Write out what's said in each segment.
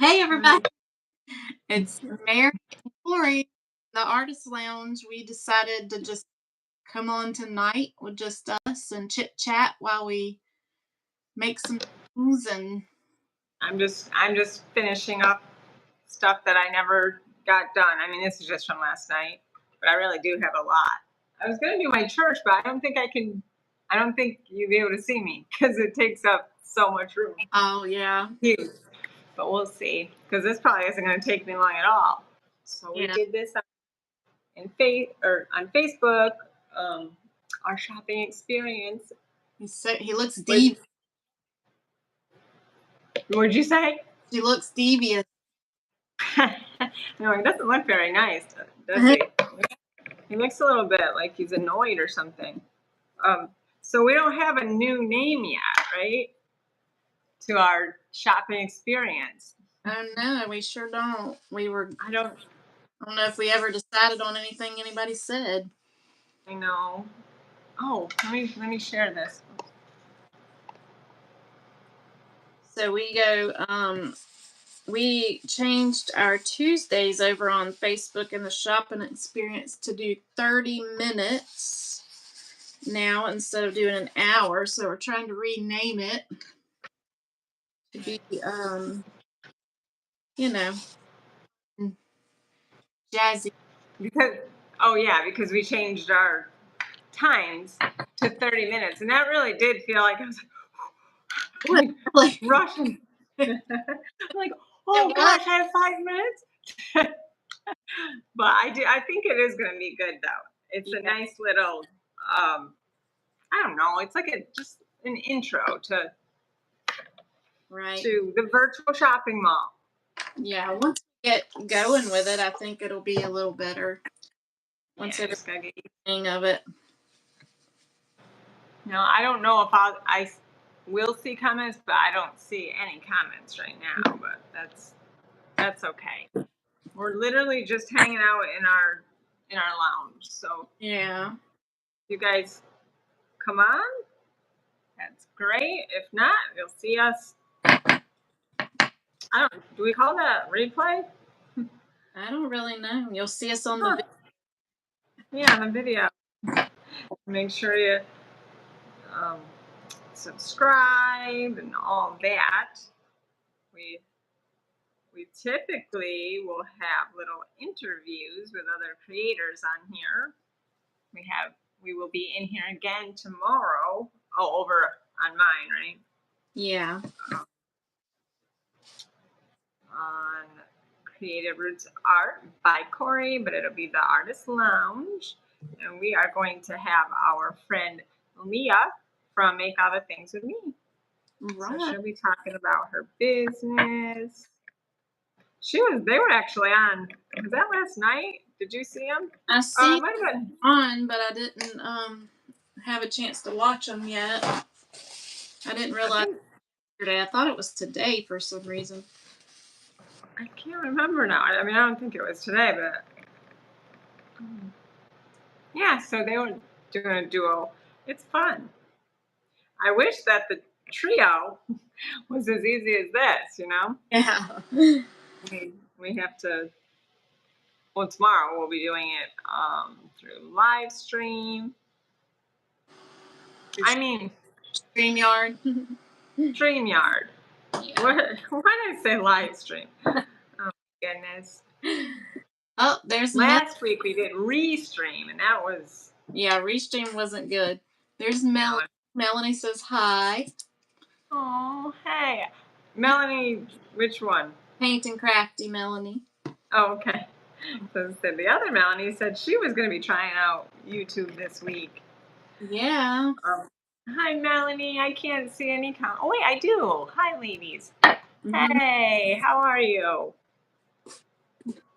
Hey everybody, it's Mary and Corey, the Artist Lounge. We decided to just come on tonight with just us and chit chat while we make some things and I'm just finishing up stuff that I never got done. I mean, this is just from last night, but I really do have a lot. I was gonna do my church, but I don't think I can. I don't think you'll be able to see me because it takes up so much room. oh yeah, Huge. But we'll see because this probably isn't gonna take me long at all. So we yeah. did this on Facebook. Um, our shopping experience. He looks What deep. What'd you say? He looks devious. No, he doesn't look very nice, does he? He looks a little bit like he's annoyed or something. Um, so we don't have a new name yet, right? To our shopping experience. Oh no, we sure don't. I don't. I don't know if we ever decided on anything anybody said. I know. Oh, let me share this. So we changed our Tuesdays over on Facebook in the shopping experience to do 30 minutes now instead of doing an hour. So we're trying to rename it to be, you know, jazzy. Because because we changed our times to 30 minutes, and that really did feel like I was like rushing. Like, oh gosh, I have 5 minutes. But I think it is going to be good though. It's a nice little I don't know, it's like just an intro to the virtual shopping mall. Yeah, once we get going with it, I think it'll be a little better. Once just gotta get the hang of it. No, I don't know if I will see comments, but I don't see any comments right now. But that's okay. We're literally just hanging out in our lounge. So yeah, you guys come on. That's great. If not, you'll see us. Do we call that replay? I don't really know. You'll see us on the video. Yeah, on the video. Make sure you subscribe and all that. We typically will have little interviews with other creators on here. We will be in here again tomorrow. Oh, over on mine, right? Yeah. On Creative Roots Art by Corey, but it'll be the Artist Lounge. And we are going to have our friend Leah from Make All the Things With Me. Right. So she'll be talking about her business. They were actually on, was that last night? Did you see them? I see them on, but I didn't have a chance to watch them yet. I didn't realize yesterday. I thought it was today for some reason. I can't remember now. I mean, I don't think it was today, but yeah, so they were doing a duo. It's fun. I wish that the trio was as easy as this, you know? Yeah. We have to, well, tomorrow we'll be doing it through live stream. I mean, StreamYard. StreamYard. Yeah. Why did I say live stream? Oh, my goodness. Oh, there's last week we did Restream, and that was... Yeah, Restream wasn't good. There's Melanie. Melanie says hi. Oh, hey. Melanie, which one? Paint and Crafty Melanie. Oh, okay. So the other Melanie said she was going to be trying out YouTube this week. Yeah. Hi, Melanie. I can't see any comments. Oh, wait, I do. Hi, ladies. Mm-hmm. Hey, how are you?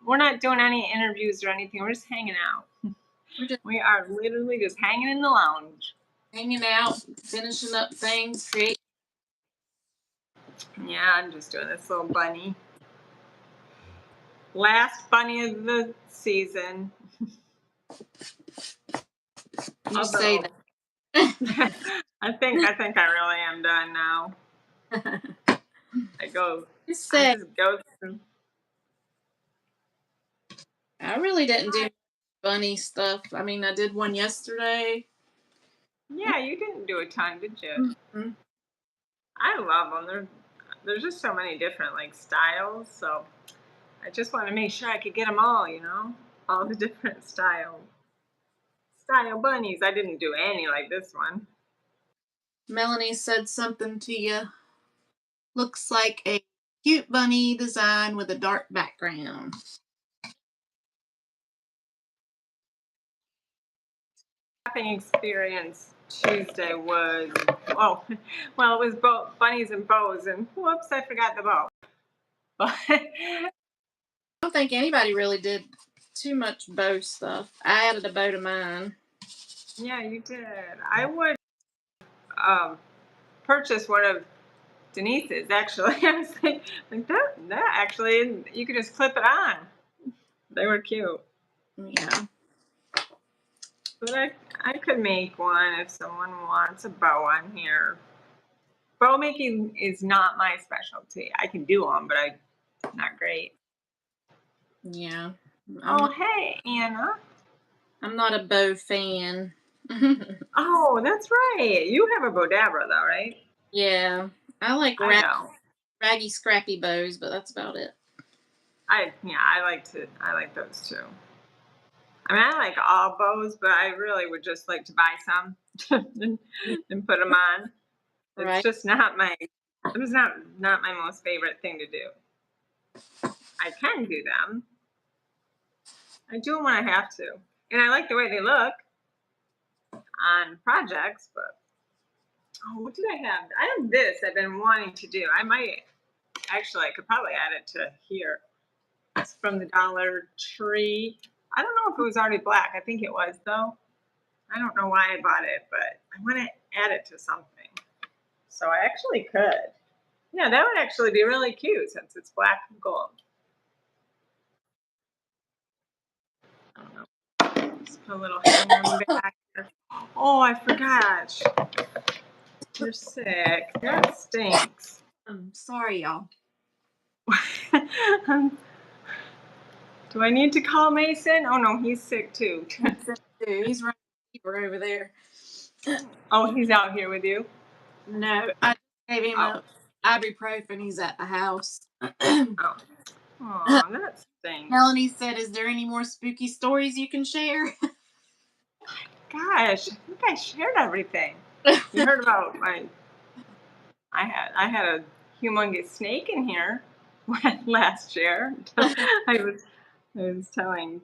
We're not doing any interviews or anything. We're just hanging out. We are literally just hanging in the lounge. Hanging out, finishing up things. Yeah, I'm just doing this little bunny. Last bunny of the season. You say that. I think I really am done now. I go, I I said just go through. I really didn't do bunny stuff. I mean, I did one yesterday. Yeah, you didn't do a ton, did you? Mhm. I love them. There's just so many different like styles. So I just want to make sure I could get them all. All the different style bunnies. I didn't do any like this one. Melanie said something to you. Looks like a cute bunny design with a dark background. Shopping experience Tuesday was oh, well, it was bunnies and bows, and whoops, I forgot the bow. But I don't think anybody really did too much bow stuff. I added a bow to mine. yeah, you did. I would um, purchase one of Denise's. Actually, I was like that actually, you could just clip it on. They were cute. Yeah. But I could make one if someone wants a bow on here. Bow making is not my specialty. I can do them, but I'm not great. Yeah. I'm Oh, not hey, Anna. I'm not a bow fan. Oh, that's right. You have a Bodabra though, right? Yeah. I like I know. raggy scrappy bows, but that's about it. I like those too. I mean, I like all bows, but I really would just like to buy some and, and put them on. It's Right. just not my it was not my most favorite thing to do. I can do them. I do them when I have to. And I like the way they look on projects, but oh, what did I have? I have this I've been wanting to do. I could probably add it to here. It's from the Dollar Tree. I don't know if it was already black. I think it was though. I don't know why I bought it, but I want to add it to something. So I actually could. Yeah, that would actually be really cute since it's black and gold. I don't know. Just put a little hanger on the back. Oh, I forgot. You're sick. That stinks. I'm sorry, y'all. Um, do I need to call Mason? Oh no, he's sick too. He's running a fever over there. Oh, he's out here with you. No, I gave him Oh, a ibuprofen. He's at the house. oh, oh, that stinks. Melanie said, "Is there any more spooky stories you can share?" Gosh, I think I shared everything. You heard about my? I had a humongous snake in here last year. I was telling.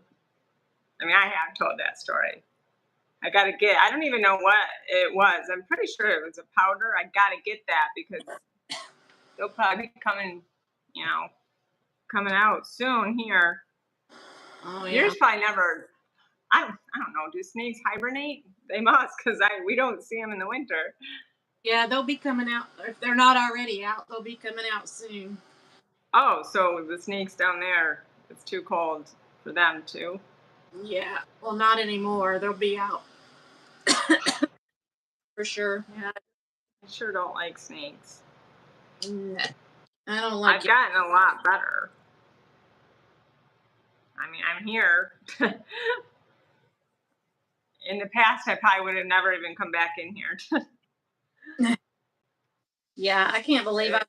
I mean, I have told that story. I don't even know what it was. I'm pretty sure it was a powder. I got to get that because they'll probably be coming out soon here. Oh yeah, Yours probably never. I don't know. Do snakes hibernate? They must, because we don't see them in the winter. yeah. They'll be coming out if they're not already out. They'll be coming out soon. Oh, so the snakes down there, it's too cold for them too. Yeah. Well, not anymore. They'll be out for sure. Yeah, I sure don't like snakes. No, I don't like I've it. gotten a lot better. I mean, I'm here. In the past, I probably would have never even come back in here. Yeah, I can't believe I'm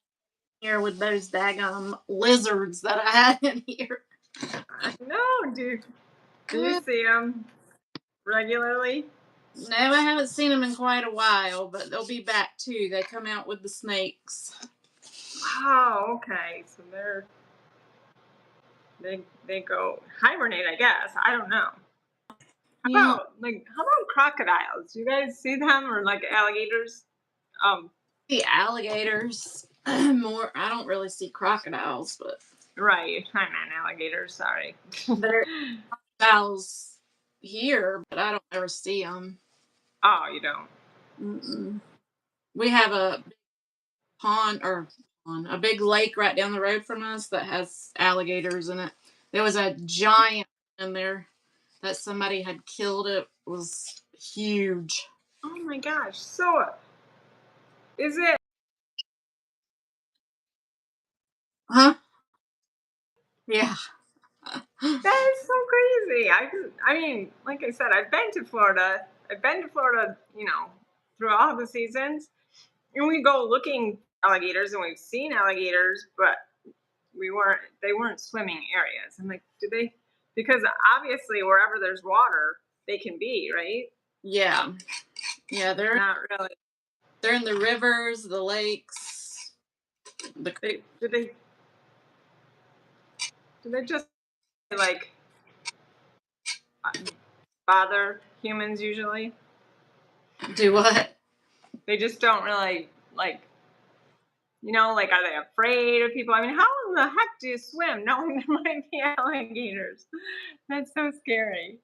here with those daggum lizards that I had in here. No, dude. Do you see them regularly? No, I haven't seen them in quite a while, but they'll be back too. They come out with the snakes. Oh, okay. So they go hibernate, I guess. I don't know. Yeah, How about crocodiles? Do you guys see them or like alligators? Um, the alligators. More, I don't really see crocodiles, but right. I meant alligators. Sorry. there are crocodiles here, but I don't ever see them. Oh, you don't. Mm-mm. We have a pond or a big lake right down the road from us that has alligators in it. There was a giant in there that somebody had killed. It was huge. Oh my gosh. So is it Huh? Yeah. That is so crazy. I mean, like I said, I've been to Florida. I've been to Florida, through all the seasons. And we go looking for alligators and we've seen alligators, but they weren't swimming areas. I'm like, do they, because obviously wherever there's water, they can be, right? Yeah. Yeah, Not really. they're in the rivers, the lakes, the They do they just like bother humans usually? do what? They just don't really like, like, are they afraid of people? I mean, how in the heck do you swim knowing there might be alligators? That's so scary.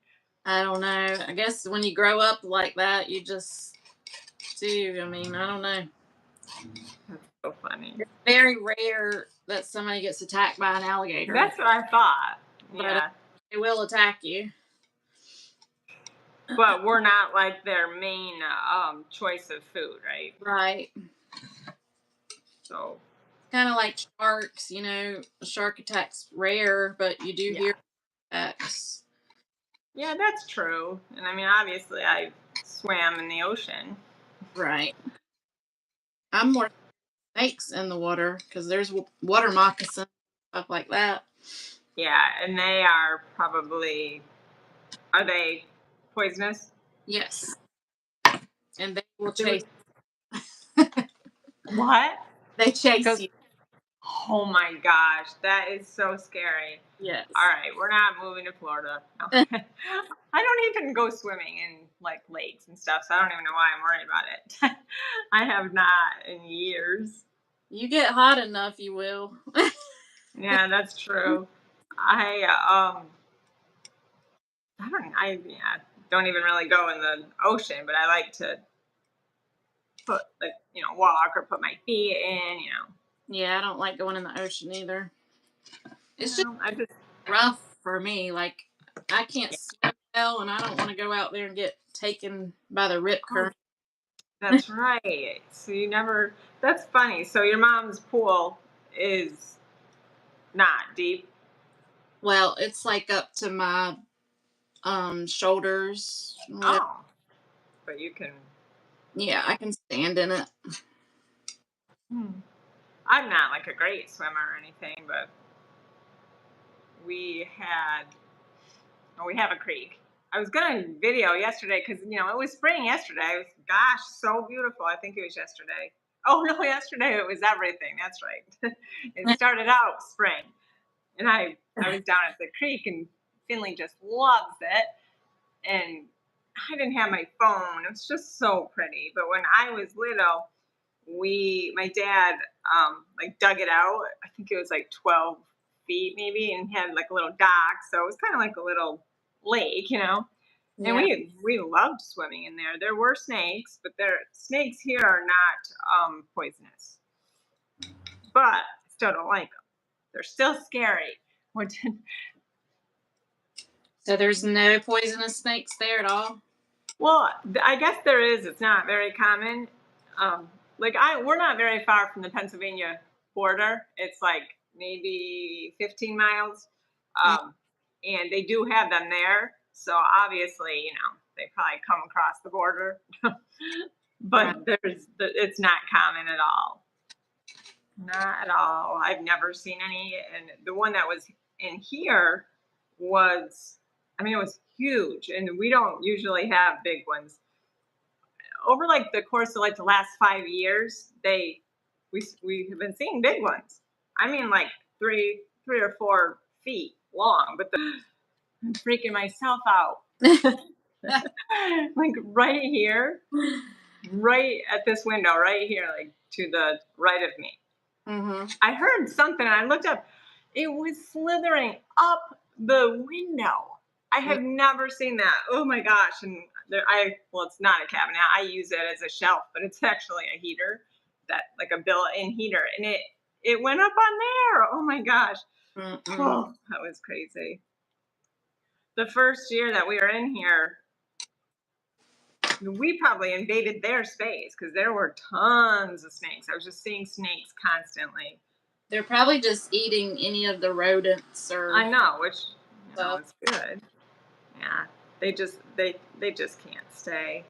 I don't know. I guess when you grow up like that, you just do. I mean, I don't know. That's so funny. It's very rare that somebody gets attacked by an alligator, That's what I thought. but Yeah. they will attack you. But we're not like their main choice of food, right? Right. So, Kind of like sharks, a shark attack's rare, but you do yeah. hear attacks. Yeah, that's true. And I mean, obviously, I swam in the ocean. Right. I'm more snakes in the water because there's water moccasins, stuff like that. Yeah, and they are are they poisonous? Yes. And they will They would- chase. What? They chase Goes, you. oh my gosh, that is so scary. Yes. All right, we're not moving to Florida. No. I don't even go swimming in like lakes and stuff, so I don't even know why I'm worried about it. I have not in years. You get hot enough, you will. Yeah, that's true. I don't even really go in the ocean, but I like to walk or put my feet in. Yeah, I don't like going in the ocean either. It's just I just rough for me. Like, I can't swim well, and I don't want to go out there and get taken by the rip current. That's right. So that's funny. So your mom's pool is not deep. Well, it's like up to my shoulders. Oh, but you can. Yeah, I can stand in it. Hmm. I'm not like a great swimmer or anything, but we had, we have a creek. I was gonna video yesterday because it was spring yesterday. It was, gosh, so beautiful. I think it was yesterday. Oh no, yesterday it was everything. That's right. It started out spring, and I was down at the creek, and Finley just loves it. And I didn't have my phone. It was just so pretty. But when I was little, my dad like dug it out. I think it was like 12 feet maybe, and had like a little dock. So it was kind of like a little lake. And Yeah. we loved swimming in there. There were snakes, but snakes here are not poisonous. But I still don't like them. They're still scary. So there's no poisonous snakes there at all? Well, I guess there is. It's not very common. We're not very far from the Pennsylvania border. It's like maybe 15 miles, and they do have them there. So obviously, they probably come across the border, but it's not common at all. Not at all. I've never seen any, and the one that was in here was, I mean, it was huge, and we don't usually have big ones. Over like the course of like the last 5 years, we have been seeing big ones. I mean, like 3 or 4 feet long, but I'm freaking myself out. Like right here, right at this window, right here, like to the right of me. Mm-hmm. I heard something and I looked up. It was slithering up the window. I have never seen that. Oh my gosh. And it's not a cabinet. I use it as a shelf, but it's actually a heater, like a built-in heater. And it went up on there. Oh my gosh. Oh, that was crazy. The first year that we were in here, we probably invaded their space because there were tons of snakes. I was just seeing snakes constantly. They're probably just eating any of the rodents or I know, which stuff. is good. Yeah, they just can't stay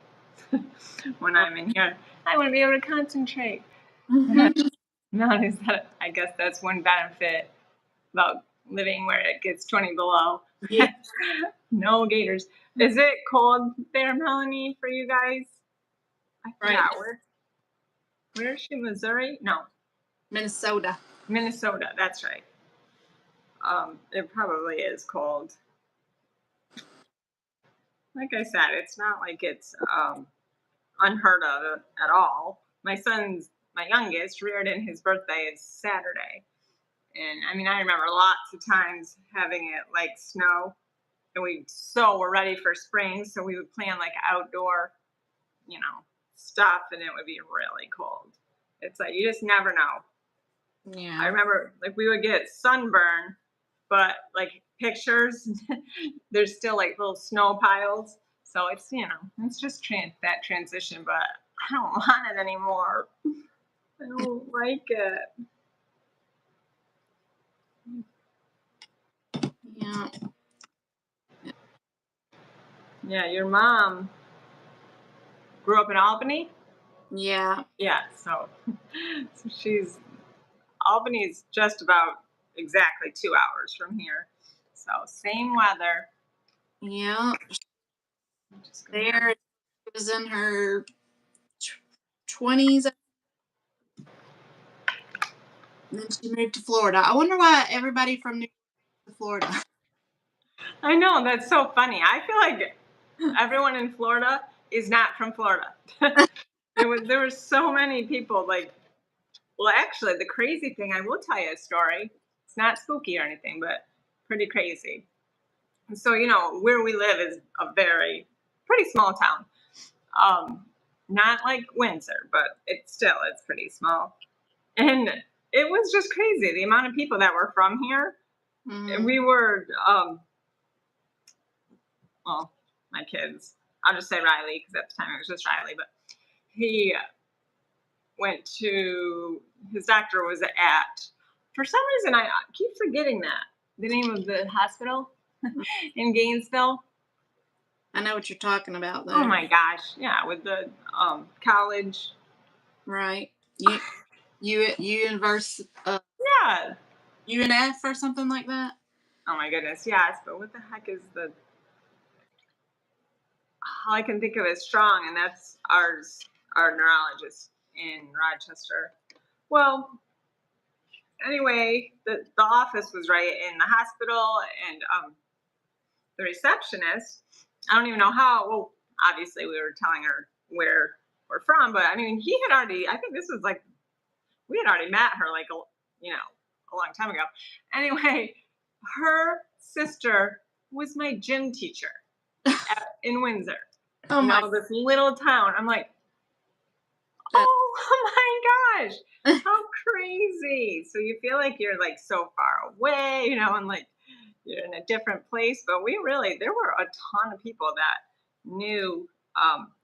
when I'm in here. I want to be able to concentrate. Notice that I guess that's one benefit about living where it gets 20 below. Yeah, No gators. Is it cold there, Melanie, for you guys? I right. forgot where is she? Missouri? No, Minnesota. Minnesota. That's right. It probably is cold. Like I said, it's not like it's unheard of at all. My youngest, Reardon, his birthday is Saturday. And I mean, I remember lots of times having it like snow, and we're ready for spring, so we would plan like outdoor, stuff, and it would be really cold. It's like you just never know. I Yeah. remember like we would get sunburn, but like pictures, there's still like little snow piles. So it's just that transition, but I don't want it anymore. I don't like it. Yeah. Yeah, your mom grew up in Albany? Yeah. Yeah, so Albany's just about exactly 2 hours from here. So same weather. Yeah. I'm just gonna have There she was in her 20s. And then she moved to Florida. I wonder why everybody from New York to Florida. I know, that's so funny. I feel like everyone in Florida is not from Florida. There were so many people like, well, actually the crazy thing, I will tell you a story. It's not spooky or anything, but pretty crazy. So, where we live is a pretty small town. Not like Windsor, but it's pretty small. And it was just crazy the amount of people that were from here. And Mhm. we were well, my kids. I'll just say Riley because at the time it was just Riley. But he went to his doctor was at. For some reason, I keep forgetting the name of the hospital in Gainesville. I know what you're talking about, Oh though. my gosh, yeah, with the college. Right. Universe, Yeah. UNF or something like that. Oh my goodness, yes. But what the heck is all I can think of is Strong, and that's our neurologist in Rochester. Well, anyway, the office was right in the hospital, and the receptionist, I don't even know how. Well, obviously we were telling her where we're from, but I mean, he had already. I think this was like we had already met her like a long time ago. Anyway, her sister was my gym teacher in Windsor. Oh my. This little town. I'm like, God. oh my gosh, how crazy! So you feel like you're like so far away, and like you're in a different place. But there were a ton of people that knew,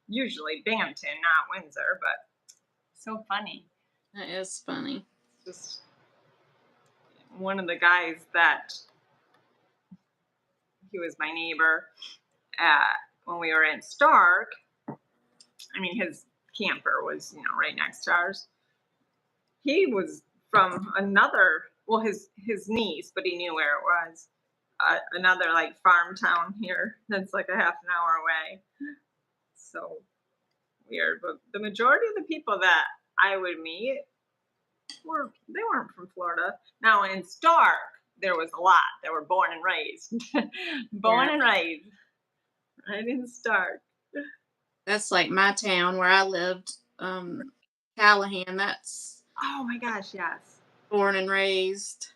usually Binghamton, not Windsor, but so funny. That is funny. Just one of the guys that he was my neighbor when we were in Stark. I mean, his camper was, right next to ours. He was from his niece, but he knew where it was. Another like farm town here that's like a half an hour away. So weird. But the majority of the people that I would meet weren't from Florida. Now in Stark, there was a lot that were born and raised. Born and raised. Right in Stark. That's like my town where I lived, Callahan. That's Oh my gosh, yes. born and raised.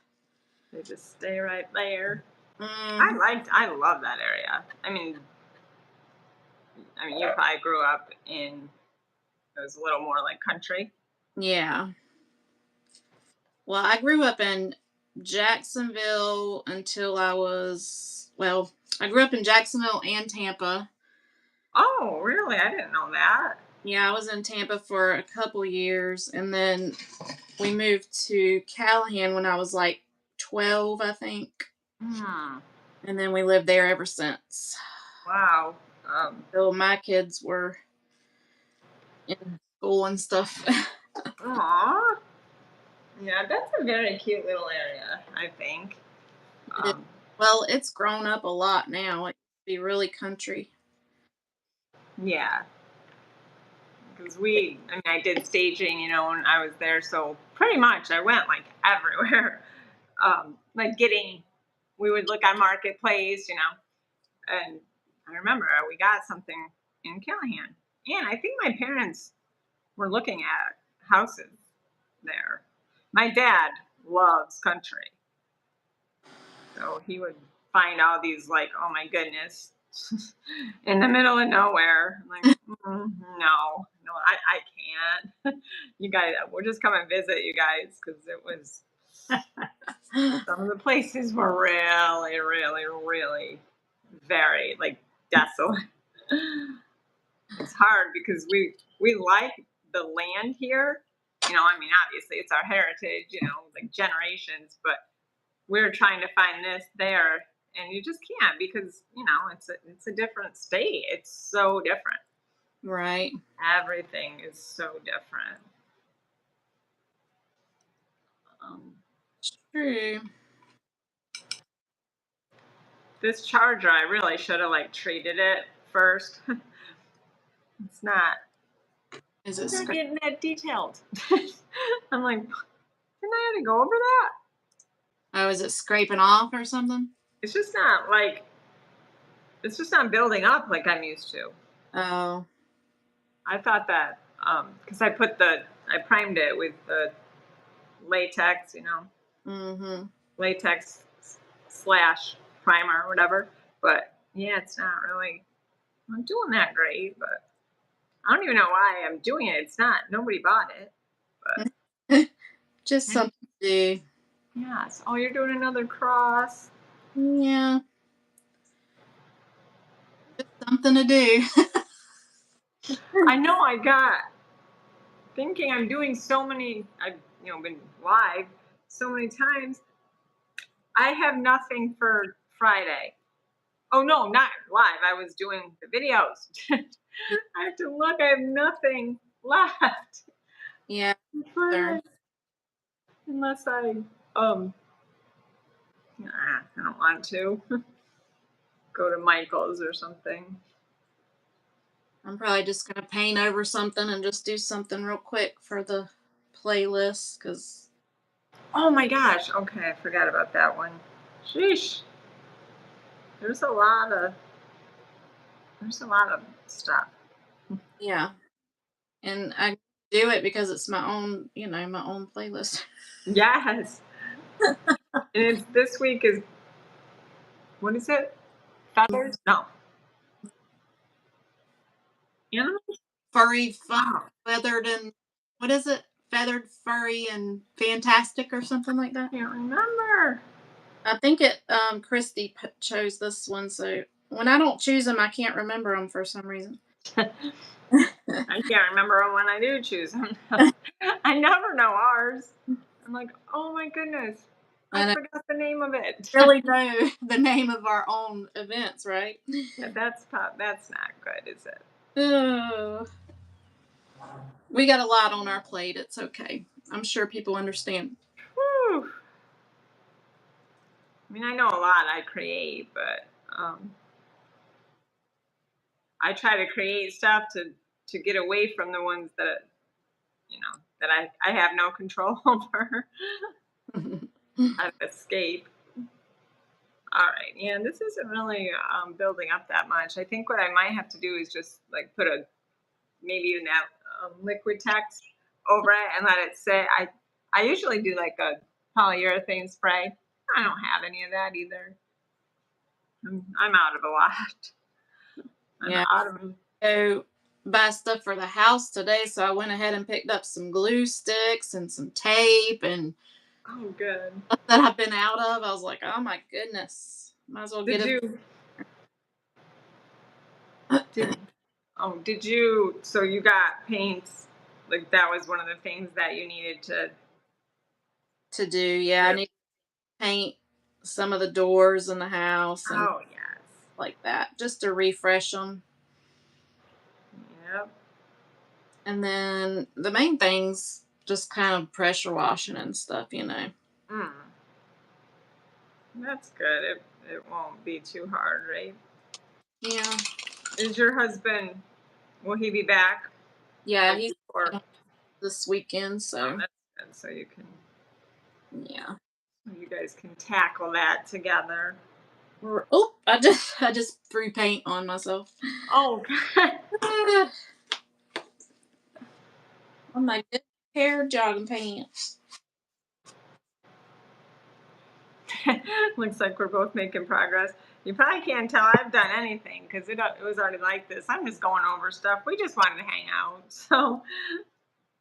They just stay right there. Mm, I love that area. I mean, you probably grew up it was a little more like country. yeah. Well, I grew up in Jacksonville until I grew up in Jacksonville and Tampa. Oh, really? I didn't know that. Yeah, I was in Tampa for a couple years, and then we moved to Callahan when I was like 12, I think. Hmm. And then we lived there ever since. Wow. So my kids were in school and stuff. Aw. Yeah, that's a very cute little area, I think. It- Um, well, it's grown up a lot now. It used to be really country. yeah, because I mean, I did staging, when I was there, so pretty much I went like everywhere. Like we would look on Marketplace, and I remember we got something in Callahan, and I think my parents were looking at houses there. My dad loves country, so he would find all these like, oh my goodness, in the middle of nowhere. I'm like, no, I can't. You guys, we'll just come and visit you guys because it was some of the places were really, really, really very like desolate. It's hard because we like the land here. I mean, obviously it's our heritage, like generations, but we're trying to find this there, and you just can't because it's a different state. It's so different. Right. Everything is so different. Um, True. this charger, I really should have like treated it first. It's not. Is it It's not scra- getting that detailed. I'm like, didn't I have to go over that? Oh, is it scraping off or something? It's just not like it's just not building up like I'm used to. Oh. I thought that because I primed it with the latex, Mm-hmm. latex slash primer or whatever. But yeah, it's not really. I'm doing that great, but I don't even know why I'm doing it. It's not. Nobody bought it. But Just something to do. yes. Oh, you're doing another cross. Yeah. Just something to do. I know. I got thinking I'm doing so many. I've been live so many times. I have nothing for Friday. Oh no, not live. I was doing the videos. I have to look. I have nothing left. Yeah. Sure. Friday. Unless um I don't want to go to Michael's or something. I'm probably just gonna paint over something and just do something real quick for the playlist because Oh my gosh. Okay, I forgot about that one. Sheesh. There's a lot of stuff. yeah, and I do it because it's my own, my own playlist. Yes. And it's this week is what is it? Feathers? No. Animals? Furry, fun, Wow. feathered, and what is it? Feathered, furry, and fantastic, or something like that. Can't remember. I think Christy chose this one, so when I don't choose them, I can't remember them for some reason. I can't remember when I do choose them. I never know ours. I'm like, oh my goodness, I And I forgot the name of it. really know the name of our own events, right? Yeah, that's not good, is it? Oh, we got a lot on our plate. It's okay. I'm sure people understand. Whew. I mean, I know a lot I create, but I try to create stuff to get away from the ones that I have no control over. I escape. All right. Yeah, this isn't really building up that much. I think what I might have to do is just like put maybe even that liquid text over it and let it sit. I usually do like a polyurethane spray. I don't have any of that either. I'm out of a lot. I'm Yeah. out of. Go buy stuff for the house today, so I went ahead and picked up some glue sticks and some tape and Oh, good. stuff that I've been out of. I was like, oh my goodness, might as well get Did it. you did Oh, did you? So you got paints? Like that was one of the things that you needed to. To do. Yeah, I to need to paint some of the doors in the house and oh yes. like that, just to refresh them. Yep. And then the main things, just kind of pressure washing and stuff, Mm, that's good. It won't be too hard, right? Yeah. Is your husband? Will he be back? Yeah, Like he's before? coming this weekend, Oh, so that's good. So yeah. you guys can tackle that together. Oh, I just threw paint on myself. Oh, Ah, on my good pair of jogging pants. looks like we're both making progress. You probably can't tell I've done anything because it was already like this. I'm just going over stuff. We just wanted to hang out. So,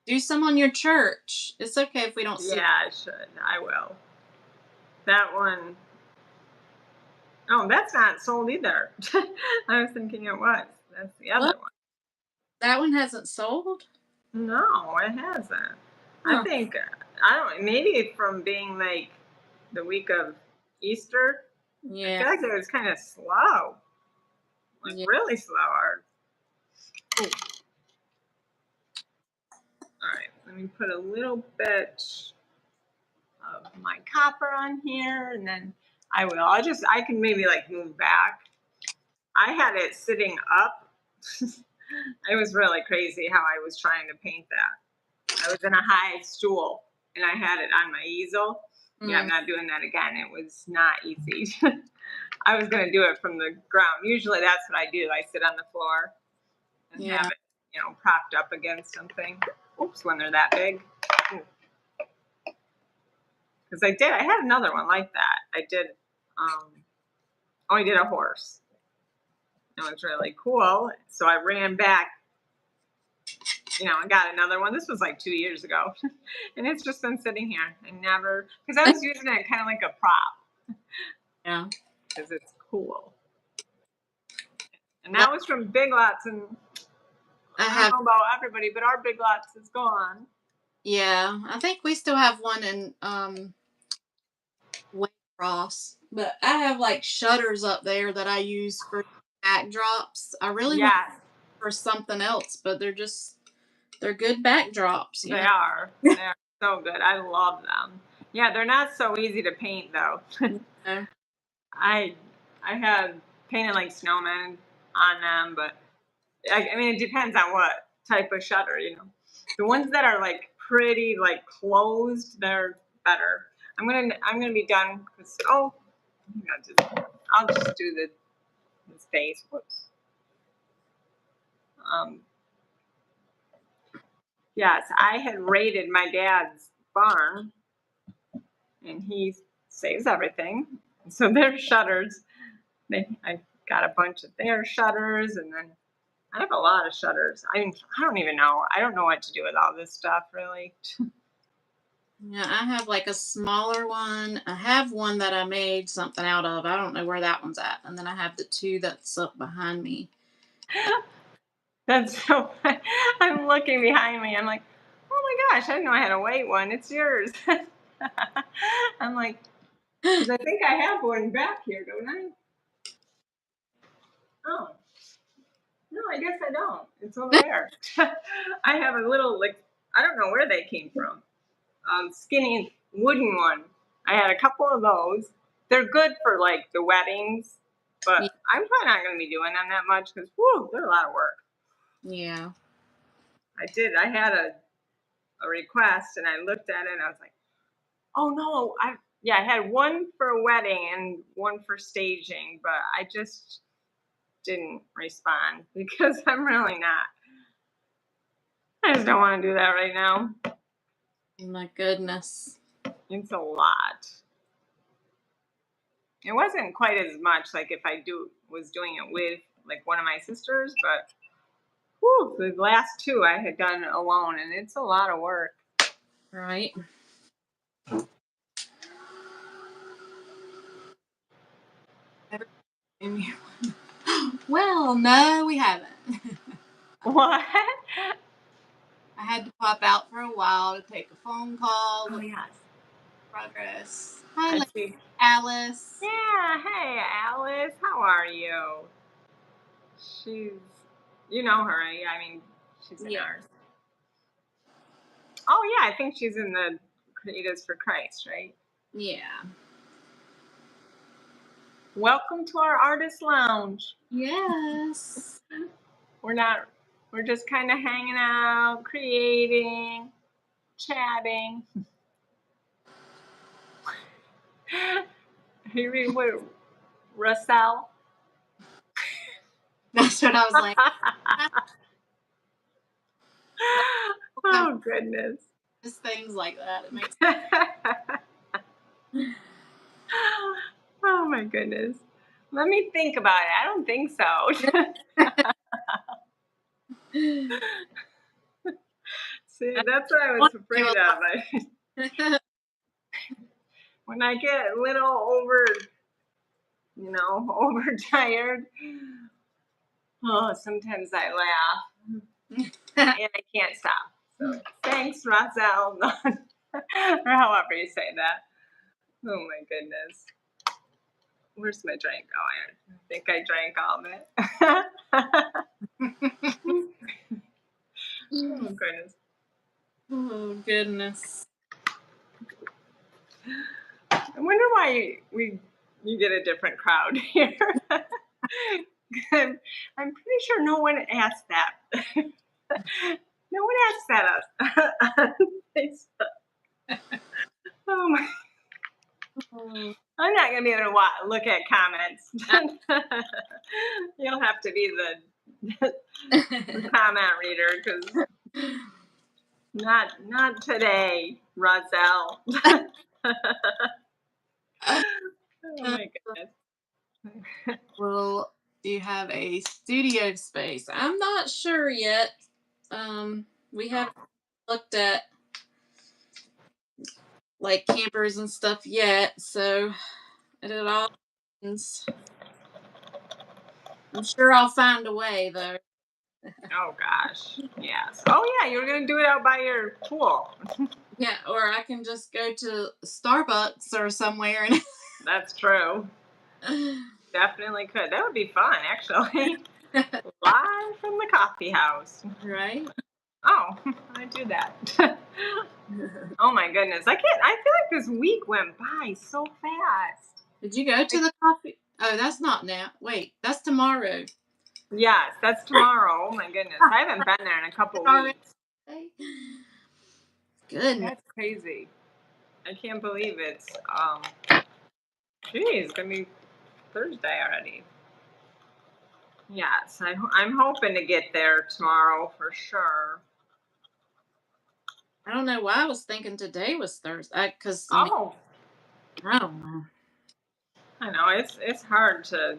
Do some on your church. It's okay if we don't see. yeah, I should. I will. That one, oh, that's not sold either. I was thinking it was. That's the other What? one. That one hasn't sold? No, it hasn't. I Huh. think, I don't maybe from being like the week of Easter. I Yeah. feel like it was kind of slow, like Yeah. really slow. Ooh. All right, let me put a little bit of my copper on here, and then I can maybe like move back. I had it sitting up. It was really crazy how I was trying to paint that. I was in a high stool and I had it on my easel. Yeah, I'm Mm, not doing that again. It was not easy. I was going to do it from the ground. Usually that's what I do. I sit on the floor and have yeah. it, propped up against something. Oops, when they're that big. Because I had another one like that. I did a horse. It was really cool. So I ran back, and got another one. This was like 2 years ago. And it's just been sitting here. Because I was using it kind of like a prop Yeah. because it's cool. And That that was from Big Lots. And I I don't have. know about everybody, but our Big Lots is gone. Yeah, I think we still have one in Waycross, but I have like shutters up there that I use for backdrops. I really want Yes, for something else, but they're good backdrops, they are. They are so good. I love them. Yeah, they're not so easy to paint though. know. I I had painted like snowmen on them, but I mean it depends on what type of shutter. The ones that are like pretty like closed, they're better. I'm gonna be done because I'll just do the face. Whoops. Um, yes, I had raided my dad's barn, and he saves everything. So their shutters. I got a bunch of their shutters, and then I have a lot of shutters. I don't even know. I don't know what to do with all this stuff, really. Yeah, I have like a smaller one. I have one that I made something out of. I don't know where that one's at. And then I have the two that's up behind me. That's so. I'm looking behind me. I'm like, oh my gosh, I didn't know I had a white one. It's yours. I'm like, because I think I have one back here, don't I? Oh, no, I guess I don't. It's over there. I have a little like I don't know where they came from. Skinny wooden one. I had a couple of those. They're good for like the weddings, but Yeah. I'm probably not going to be doing them that much because they're a lot of work. Yeah. I did. I had a request and I looked at it and I was like, oh no, I had one for a wedding and one for staging, but I just didn't respond because I'm really not. I just don't want to do that right now. My goodness. It's a lot. It wasn't quite as much like if I was doing it with like one of my sisters, but the last two I had done alone, and it's a lot of work. Right. Well, no, we haven't. What? I had to pop out for a while to take a phone call Oh, with yes. progress. Hi, I see. Alice. Yeah. Hey, Alice. How are you? She's, you know her. I mean, she's in Yeah. ours. Oh, yeah. I think she's in the Creatives for Christ, right? Yeah. Welcome to our artist lounge. Yes. We're just kind of hanging out, creating, chatting. You read what, Russell? That's what I was like. Oh, goodness. Just things like that. It makes Oh, my goodness. Let me think about it. I don't think so. See, that's what I was afraid of. When I get a little overtired, oh, sometimes I laugh and I can't stop. So thanks, Razel, or however you say that. Oh my goodness. Where's my drink? Oh, I think I drank all of it. Oh goodness. Oh goodness. I wonder why you get a different crowd here. I'm pretty sure no one asked that. No one asked that on Facebook. Oh my. I'm not gonna be able to look at comments. You'll have to be the comment reader because not today, Roselle. Oh my goodness. Well, do you have a studio space? I'm not sure yet. We haven't looked at like campers and stuff yet, so it all depends. I'm sure I'll find a way though. Oh gosh. Yes. Oh yeah, you were gonna do it out by your pool. Yeah, or I can just go to Starbucks or somewhere and That's true. Definitely could. That would be fun, actually. Live from the coffee house. right? Oh, I do that. Oh my goodness. I feel like this week went by so fast. Did you go to the coffee? Oh, that's not now. Wait, that's tomorrow. Yes, that's tomorrow. Oh my goodness. I haven't been there in a couple weeks. Goodness. That's crazy. I can't believe it's geez, gonna be Thursday already. Yes, I'm hoping to get there tomorrow for sure. I don't know why I was thinking today was Thursday. Because Oh, I don't know. I know it's hard to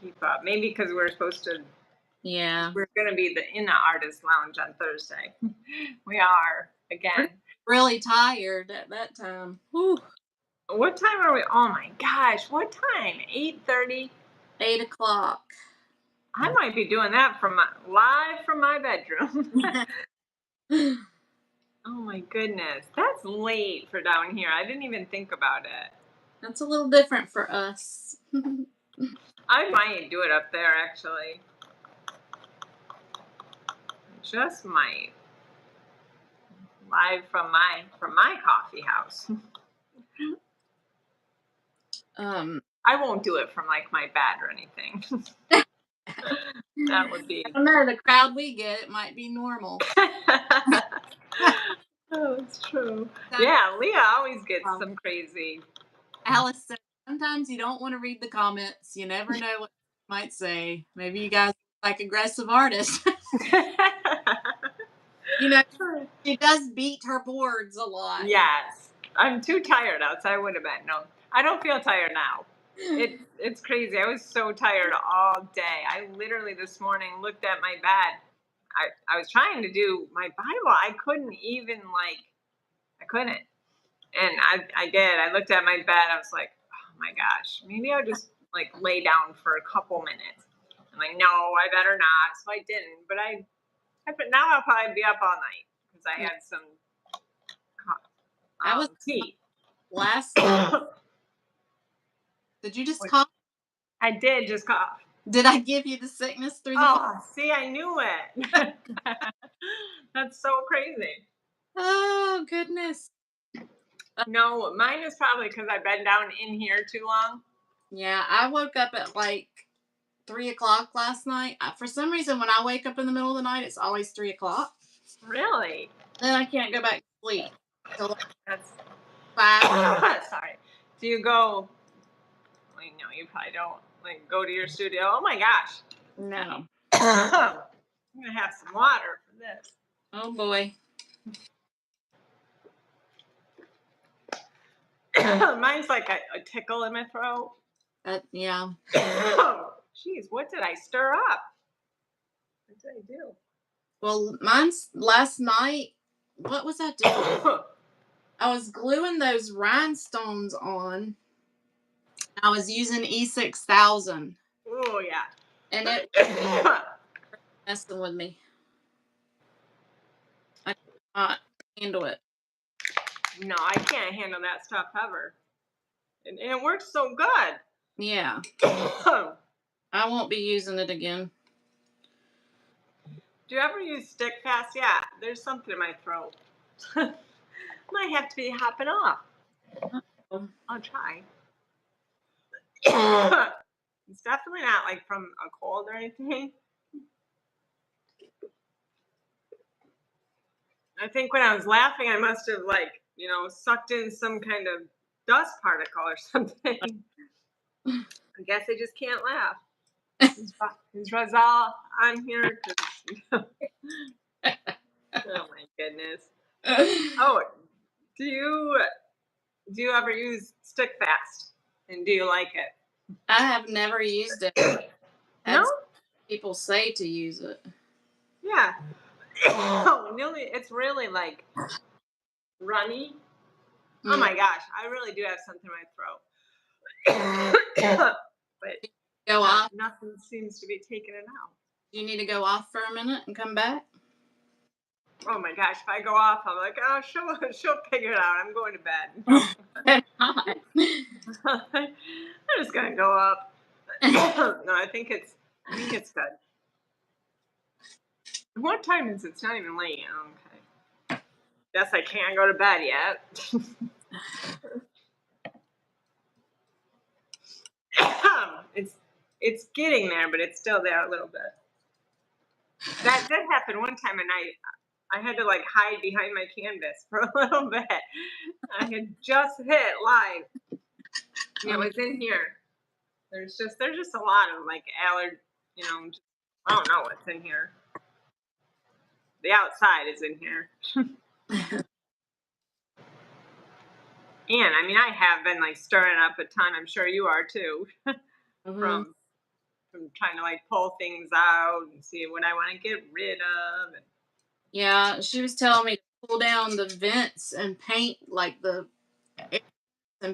keep up. Maybe because Yeah, we're gonna be in the artist lounge on Thursday. We are again. really tired at that time. Whew. What time are we? Oh my gosh, what time? 8:30. 8 o'clock. I might be doing that live from my bedroom. Oh my goodness, that's late for down here. I didn't even think about it. That's a little different for us. I might do it up there actually. Just might. Live from my coffee house. I won't do it from like my bed or anything. That would be. I don't know. The crowd we get, it might be normal. Oh, it's true. Yeah, Leah always gets some crazy. Alice said, sometimes you don't want to read the comments. You never know what you might say. Maybe you guys are like aggressive artists. You know, she does beat her boards a lot. Yes. I'm too tired else I would have been. No, I don't feel tired now. It's crazy. I was so tired all day. I literally this morning looked at my bed. I was trying to do my Bible. I couldn't even I couldn't. And I did. I looked at my bed. I was like, oh my gosh, maybe I'll just lay down for a couple minutes. And like, no, I better not. So I didn't. But now I'll probably be up all night because I had some I was tea. last night. Did you just cough? I did just cough. Did I give you the sickness through the Oh, see, I knew it. That's so crazy. Oh, goodness. No, mine is probably because I've been down in here too long. Yeah, I woke up at like 3 o'clock last night. For some reason, when I wake up in the middle of the night, it's always 3 o'clock. Really? Then I can't go back to sleep till That's 5. sorry. Do you go? Wait, no, you probably don't. Like go to your studio. Oh my gosh. No. I'm gonna have some water for this. Oh boy. Mine's like a tickle in my throat. Yeah. Jeez, what did I stir up? What did I do? Well, mine's last night. What was I doing? I was gluing those rhinestones on. I was using E6000. Oh yeah. And it messing with me. I cannot handle it. No, I can't handle that stuff ever. And it works so good. Yeah. I won't be using it again. Do you ever use stick fast? Yeah, there's something in my throat. Might have to be hopping off. I'll try. It's definitely not like from a cold or anything. I think when I was laughing, I must have sucked in some kind of dust particle or something. I guess I just can't laugh. Is Razal on here? Oh my goodness. Oh, do you ever use stick fast? And do you like it? I have never used it. No? People say to use it. Yeah. It's really like runny. Oh my gosh, I really do have something in my throat. But Go off. nothing seems to be taking it out. You need to go off for a minute and come back. Oh my gosh, if I go off, I'm like, oh, she'll figure it out. I'm going to bed. I'm just gonna go up. No, I think it's good. What time is it? It's not even late. Okay. Guess I can't go to bed yet. It's getting there, but it's still there a little bit. That did happen one time, and I had to like hide behind my canvas for a little bit. I had just hit live. It was in here. There's just a lot of like I don't know what's in here. The outside is in here. And I mean, I have been like stirring up a ton. I'm sure you are too. From trying to like pull things out and see what I want to get rid of. Yeah, she was telling me to pull down the vents and paint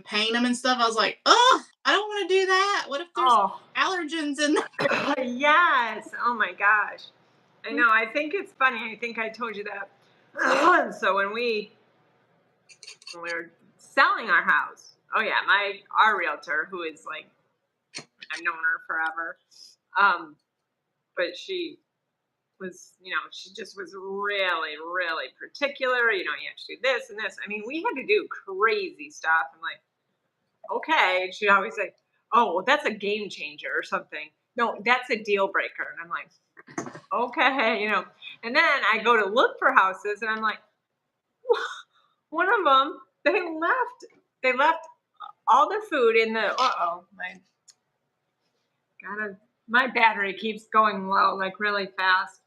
paint them and stuff. I was like, oh, I don't want to do that. What if there's allergens in there? Yes. Oh my gosh. I know. I think it's funny. I think I told you that. So when we were selling our house, our realtor, who is like, I've known her forever, but she was, she just was really, really particular. You have to do this and this. I mean, we had to do crazy stuff. I'm like, okay. She'd always say, oh, well, that's a game changer or something. No, that's a deal breaker. And I'm like, okay, And then I go to look for houses, and I'm like, one of them, they left all the food in the. My battery keeps going low, like really fast.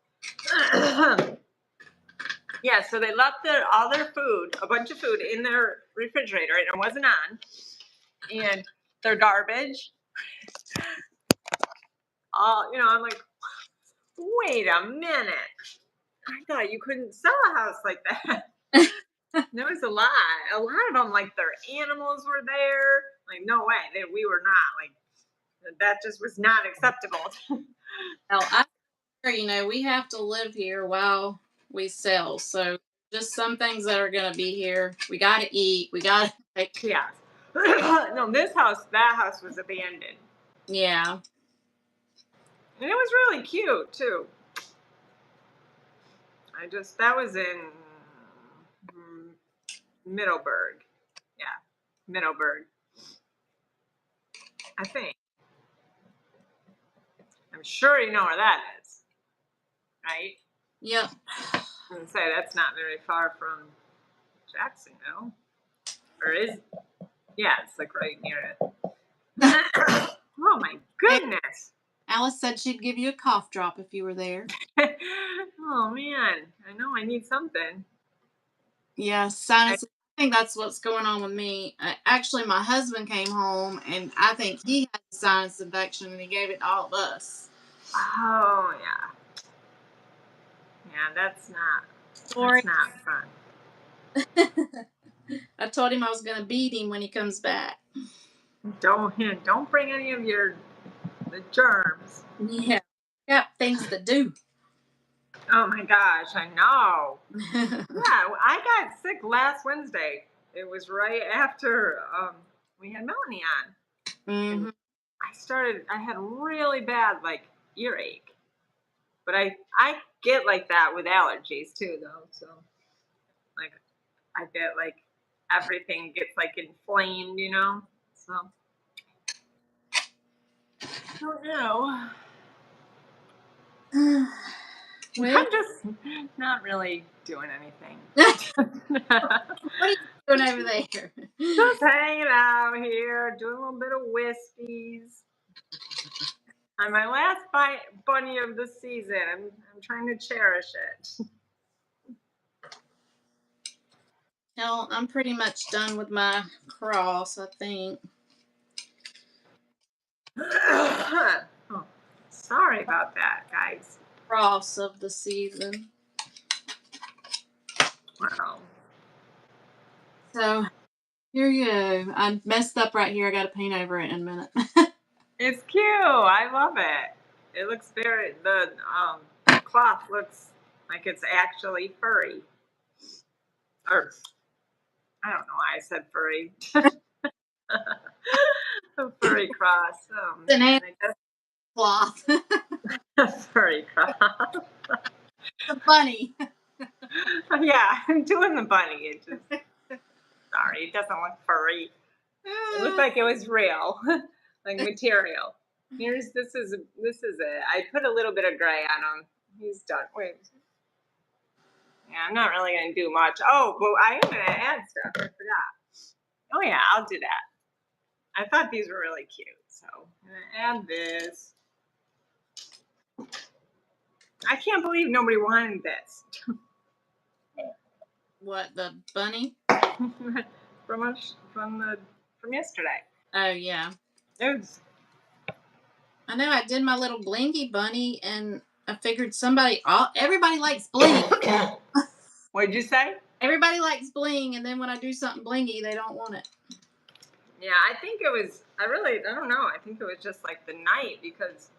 Yeah, so they left all their food, a bunch of food in their refrigerator, and it wasn't on. And their garbage. I'm like, wait a minute. I thought you couldn't sell a house like that. There was a lot of them, like their animals were there. Like, no way, we were not like That just was not acceptable. Well, we have to live here while we sell. So just some things that are going to be here. We got to eat. We got to like, Yeah. No, that house was abandoned. yeah. And it was really cute too. That was in mm, Middleburg. Yeah, Middleburg. I think. I'm sure you know where that is, right? Yep. I was gonna say that's not very far from Jacksonville. Or is it? Yeah, it's like right near it. Oh my goodness. Alice said she'd give you a cough drop if you were there. Oh man. I know I need something. Yeah, sinus. I think that's what's going on with me. Actually, my husband came home, and I think he had a sinus infection, and he gave it to all of us. Oh yeah. Yeah, that's not fun. I told him I was going to beat him when he comes back. Don't bring any of the germs. Yeah, got things to do. Oh my gosh, I know. Yeah, I got sick last Wednesday. It was right after we had Melanie on. Mm-hmm. I had really bad like earache. But I get like that with allergies too though. So like I get like everything gets like inflamed, So I don't know. Well, I'm just not really doing anything. what are you doing over there? Just hanging out here, doing a little bit of whiskeys. On my last bunny of the season, I'm trying to cherish it. Hell, I'm pretty much done with my cross, I think. Oh, sorry about that, guys. Cross of the season. Wow. So here you go. I messed up right here. I got to paint over it in a minute. It's cute. I love it. It looks the cloth looks like it's actually furry. Or I don't know why I said furry. A furry cross. It's an I cloth. guess furry cross. The bunny. Yeah, I'm doing the bunny. It just sorry, it doesn't look furry. It looked like it was real, like material. This is it. I put a little bit of gray on him. He's done. Wait. Yeah, I'm not really gonna do much. Oh, well, I am gonna add stuff. I forgot. Oh yeah, I'll do that. I thought these were really cute, so I'm gonna add this. I can't believe nobody wanted this. What, the bunny? from yesterday. Oh yeah. It was, I know. I did my little blingy bunny, and I figured everybody likes bling. what did you say? Everybody likes bling, and then when I do something blingy, they don't want it. Yeah, I think it was. I don't know. I think it was just like the night because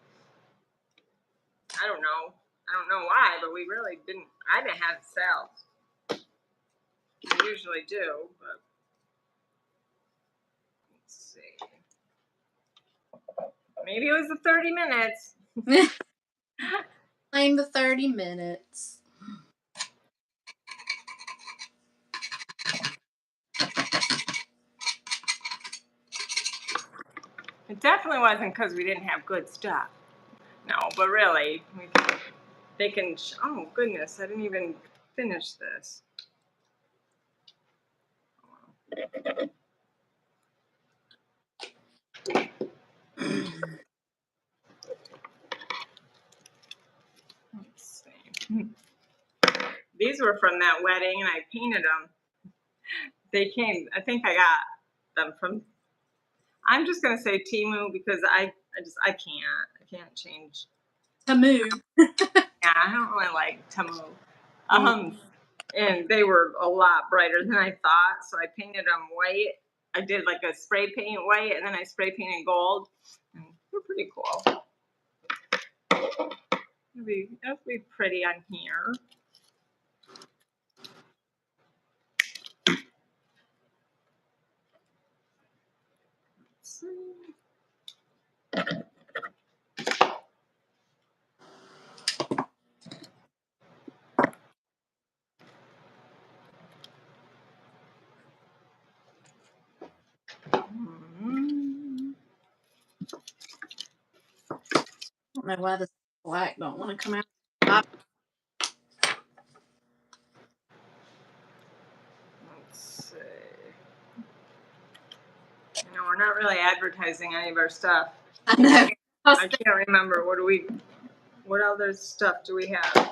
I don't know. I don't know why, but we really didn't. I didn't have sales. I usually do, but let's see. Maybe it was the 30 minutes. Claim the 30 minutes. It definitely wasn't because we didn't have good stuff. No, but really, they can. Oh goodness, I didn't even finish this. Let's see. These were from that wedding, and I painted them. They came. I think I got them from. I'm just gonna say Temu because I can't change. Temu. Yeah, I don't really like Temu. And they were a lot brighter than I thought, so I painted them white. I did like a spray paint white, and then I spray painted gold. And They're pretty cool. That'd be pretty on here. Let's see. I don't know why this black don't want to come out. Let's see. You know, we're not really advertising any of our stuff. I know. I can't remember. What other stuff do we have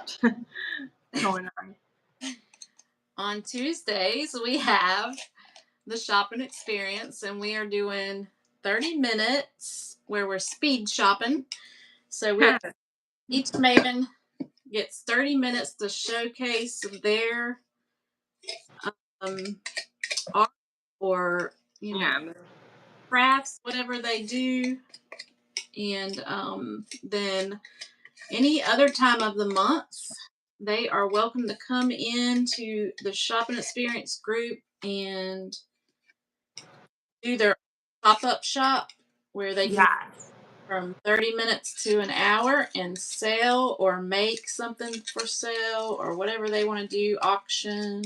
going on? On Tuesdays, we have the shopping experience, and we are doing 30 minutes where we're speed shopping. So each Maven gets 30 minutes to showcase their art or crafts, whatever they do. And then any other time of the month, they are welcome to come into the shopping experience group and do their pop-up shop where they can from 30 minutes to an hour and sell or make something for sale or whatever they want to do, auction.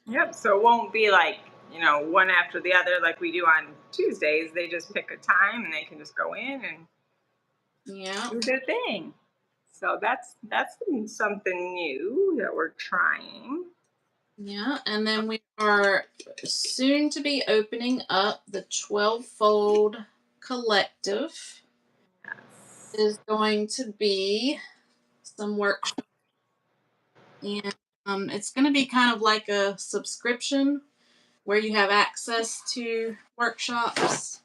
Yep. So it won't be like, one after the other like we do on Tuesdays. They just pick a time and they can just go in and do their thing. So that's something new that we're trying. Yeah, and then we are soon to be opening up the 12-fold collective. Yes. Is going to be some workshops, and it's going to be kind of like a subscription where you have access to workshops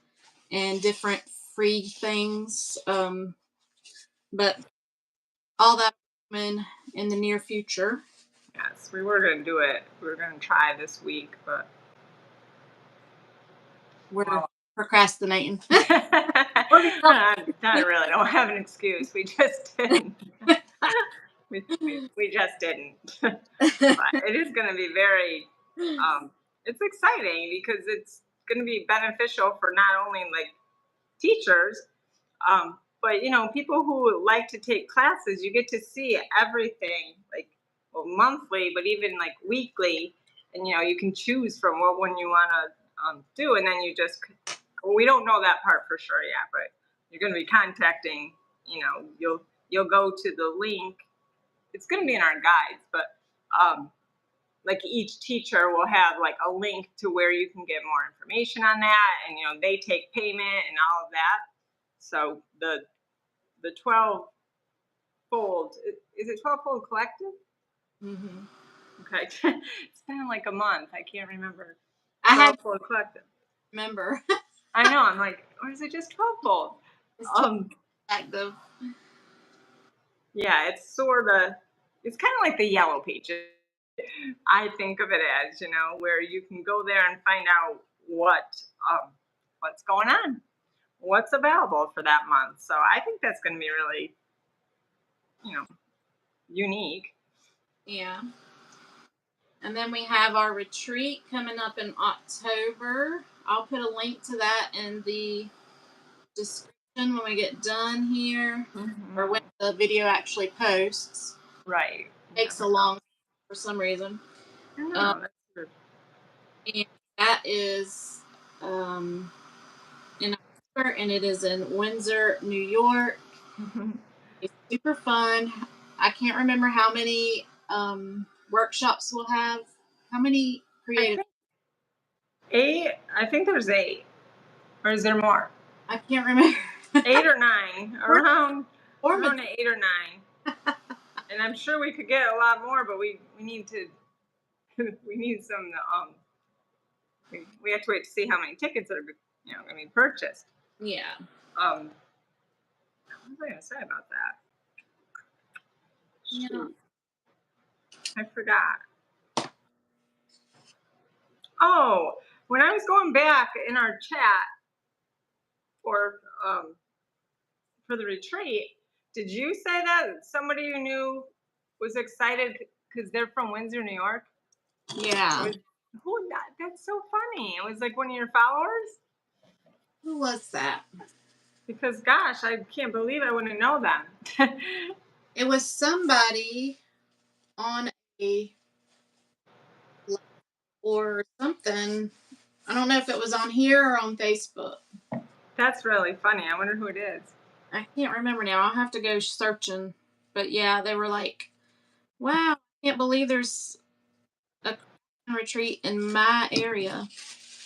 and different free things. But all that in the near future. Yes, we were going to do it. We were going to try this week, but we're procrastinating. Not really. Don't have an excuse. We just didn't. we just didn't. But it is going to be very. It's exciting because it's going to be beneficial for not only like teachers, but people who like to take classes. You get to see everything monthly, but even like weekly, and you can choose from what one you want to do, and then you just. We don't know that part for sure yet, but you're going to be contacting. You'll go to the link. It's going to be in our guides, but like each teacher will have like a link to where you can get more information on that, and they take payment and all of that. So the 12-fold is it 12-fold collective? Mm-hmm. Okay, it's been like a month. I can't remember. I had 12-fold collective. Remember? I know. I'm like, or is it just 12-fold? Active. Yeah, it's sort of. It's kind of like the Yellow Pages. I think of it as where you can go there and find out what's going on, what's available for that month. So I think that's going to be really, unique. Yeah. And then we have our retreat coming up in October. I'll put a link to that in the description when we get done here, or when the video actually posts. Right. It takes a long for some reason. That's good. And that is in October, and it is in Windsor, New York. It's super fun. I can't remember how many workshops we'll have. How many creative? 8. I think there's 8. Or is there more? I can't remember. 8 or 9. Around 8 or 9. And I'm sure we could get a lot more, but we need to. We need some. We have to wait to see how many tickets are going to be purchased. Yeah. What was I going to say about that? Yeah. I forgot. Oh, when I was going back in our chat for for the retreat, did you say that somebody you knew was excited because they're from Windsor, New York? Yeah. That's so funny. It was like one of your followers? Who was that? Because gosh, I can't believe I wouldn't know them. It was somebody on a or something. I don't know if it was on here or on Facebook. That's really funny. I wonder who it is. I can't remember now. I'll have to go searching. But yeah, they were like, wow, I can't believe there's a retreat in my area.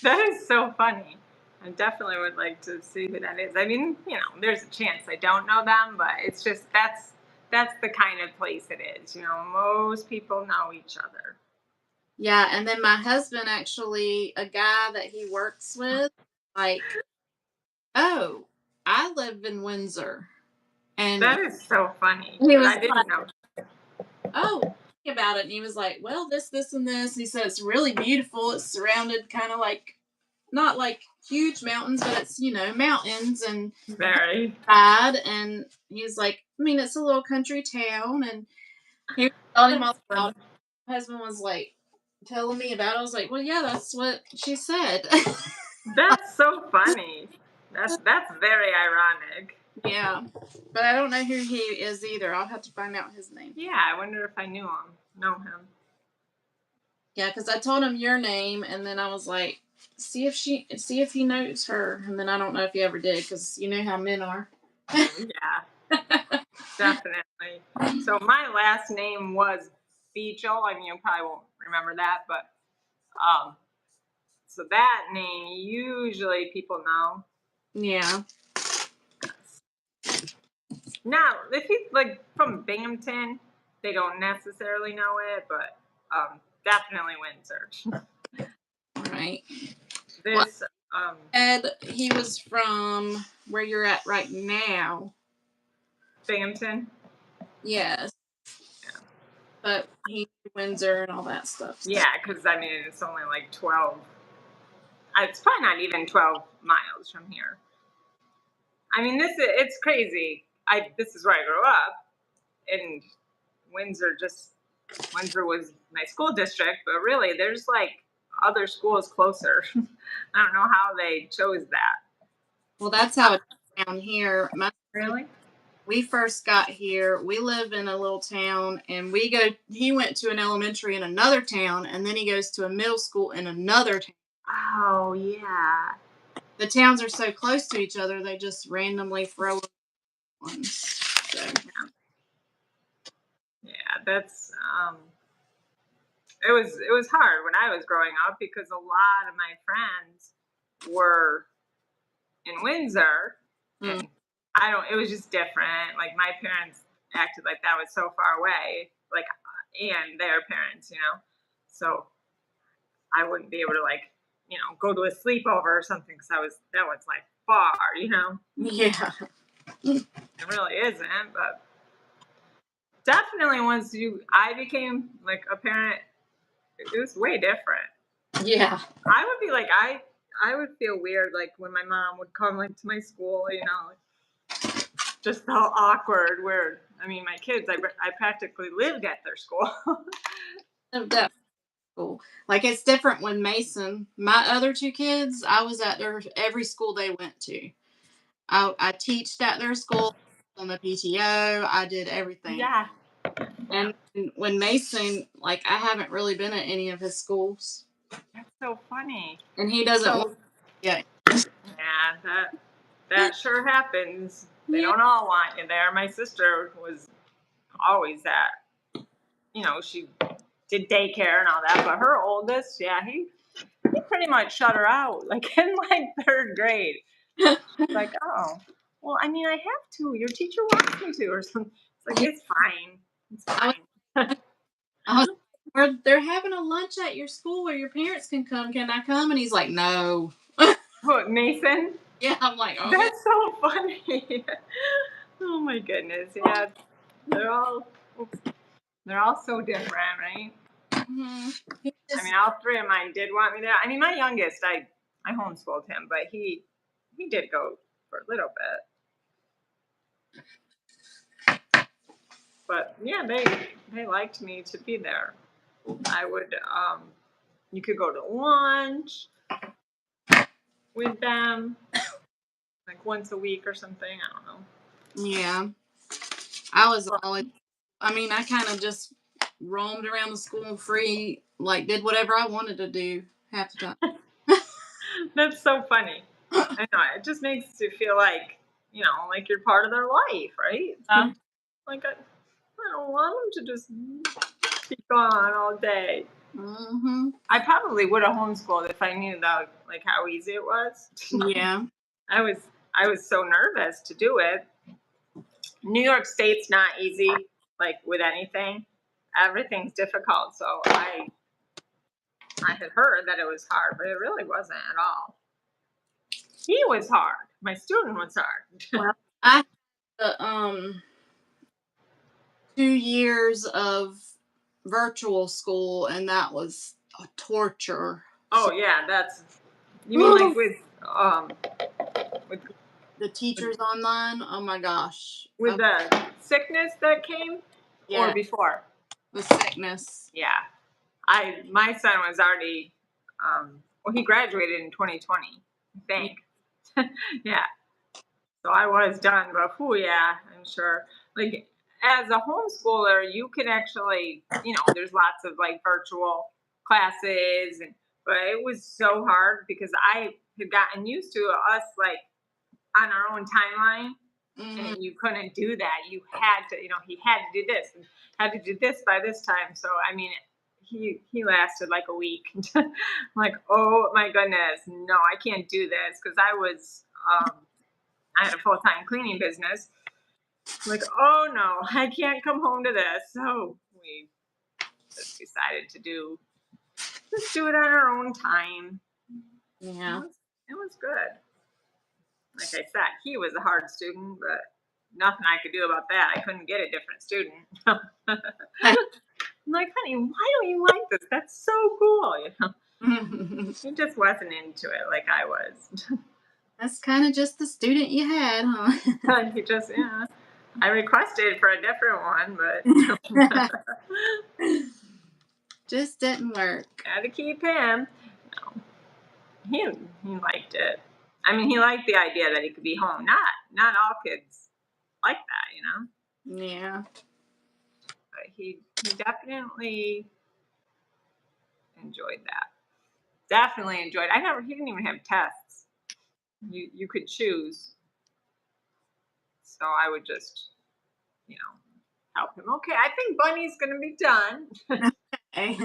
That is so funny. I definitely would like to see who that is. I mean, there's a chance I don't know them, but it's just that's the kind of place it is. Most people know each other. Yeah, and then my husband actually, a guy that he works with, like, oh, I live in Windsor. And That is so funny. he But was I didn't like, know. oh, about it. And he was like, well, this, and this. He said it's really beautiful. It's surrounded kind of like, not like huge mountains, but it's, mountains and Very. side. And he's like, I mean, it's a little country town. And he was telling him all about it. My husband was like, telling me about it. I was like, well, yeah, that's what she said. That's so funny. That's very ironic. Yeah, but I don't know who he is either. I'll have to find out his name. Yeah, I wonder if I know him. Yeah, because I told him your name, and then I was like, see if he knows her, and then I don't know if he ever did, because you know how men are. Yeah, definitely. So my last name was Beechel. I mean, you probably won't remember that, but so that name usually people know. Yeah. Now, if he's like from Binghamton, they don't necessarily know it, but definitely Windsor. Right. This Ed, he was from where you're at right now. Binghamton. Yes. Yeah. But he's Windsor and all that stuff. Yeah, because I mean it's only like 12. It's probably not even 12 miles from here. I mean, it's crazy. This is where I grew up, and Windsor was my school district, but really there's like other schools closer. I don't know how they chose that. Well, that's how it's down here. Really? We first got here. We live in a little town, and he went to an elementary in another town, and then he goes to a middle school in another town. Oh, yeah. The towns are so close to each other, they just randomly throw ones. So. Yeah, that's it was hard when I was growing up because a lot of my friends were in Windsor, and it was just different. Like my parents acted like that was so far away, like, and their parents, so I wouldn't be able to go to a sleepover or something because that was like far, Yeah. It really isn't, but definitely once I became like a parent, it was way different. Yeah. I would be like, I would feel weird like when my mom would come like to my school, just all awkward, weird. I mean, my kids, I practically lived at their school. That's cool. Like it's different when Mason, my other two kids, I was at every school they went to. I teached at their school on the PTO. I did everything. Yeah. And when Mason, like I haven't really been at any of his schools. That's so funny. And he doesn't want. Yeah. Yeah, that sure happens. They don't all want you there. My sister was always at, she did daycare and all that, but her oldest, yeah, he pretty much shut her out, like in like third grade. Like, oh, well, I mean, I have to. Your teacher wants me to, or something. It's like, it's fine. It's fine. They're having a lunch at your school where your parents can come. Can I come? And he's like, no. What, Mason? Yeah, I'm like, oh. That's so funny. Oh my goodness. Yeah, they're all so different, right? Mm-hmm. I mean, all three of mine did want me there. I mean, my youngest, I homeschooled him, but he did go for a little bit. But yeah, they liked me to be there. I would you could go to lunch with them like once a week or something. I don't know. Yeah. I was always, I mean, I kind of just roamed around the school free, like did whatever I wanted to do half the time. That's so funny. I know it just makes you feel like like you're part of their life, right? Like I don't want them to just be gone all day. Mm-hmm. I probably would have homeschooled if I knew that like how easy it was. Yeah. I was I was so nervous to do it. New York State's not easy, like with anything. Everything's difficult. So I had heard that it was hard, but it really wasn't at all. He was hard. My student was hard. Well, I had 2 years of virtual school, and that was a torture. Oh yeah, that's you mean like with The teachers online, oh my gosh. with the sickness that came or Yeah, before? the sickness. Yeah. My son was already well he graduated in 2020, I think. Yeah. So I was done, but yeah, I'm sure. Like as a homeschooler, you can actually, there's lots of like virtual classes and but it was so hard because I had gotten used to us like on our own timeline Mm, and you couldn't do that. You had to, he had to do this and had to do this by this time. So I mean, he lasted like a week. I'm like, oh my goodness, no, I can't do this because I had a full time cleaning business. Like, oh no, I can't come home to this. So we just decided to just do it on our own time. yeah. It was good. Like I said, he was a hard student, but nothing I could do about that. I couldn't get a different student. I'm like, honey, why don't you like this? That's so cool. He just wasn't into it like I was. That's kind of just the student you had, huh? He just, yeah. I requested for a different one, but Just didn't work. had to keep him. No, he liked it. I mean, he liked the idea that he could be home. Not all kids like that, Yeah. But he definitely enjoyed that. Definitely enjoyed. He didn't even have tests. You could choose. So I would just, help him. Okay, I think Bunny's gonna be done. Okay.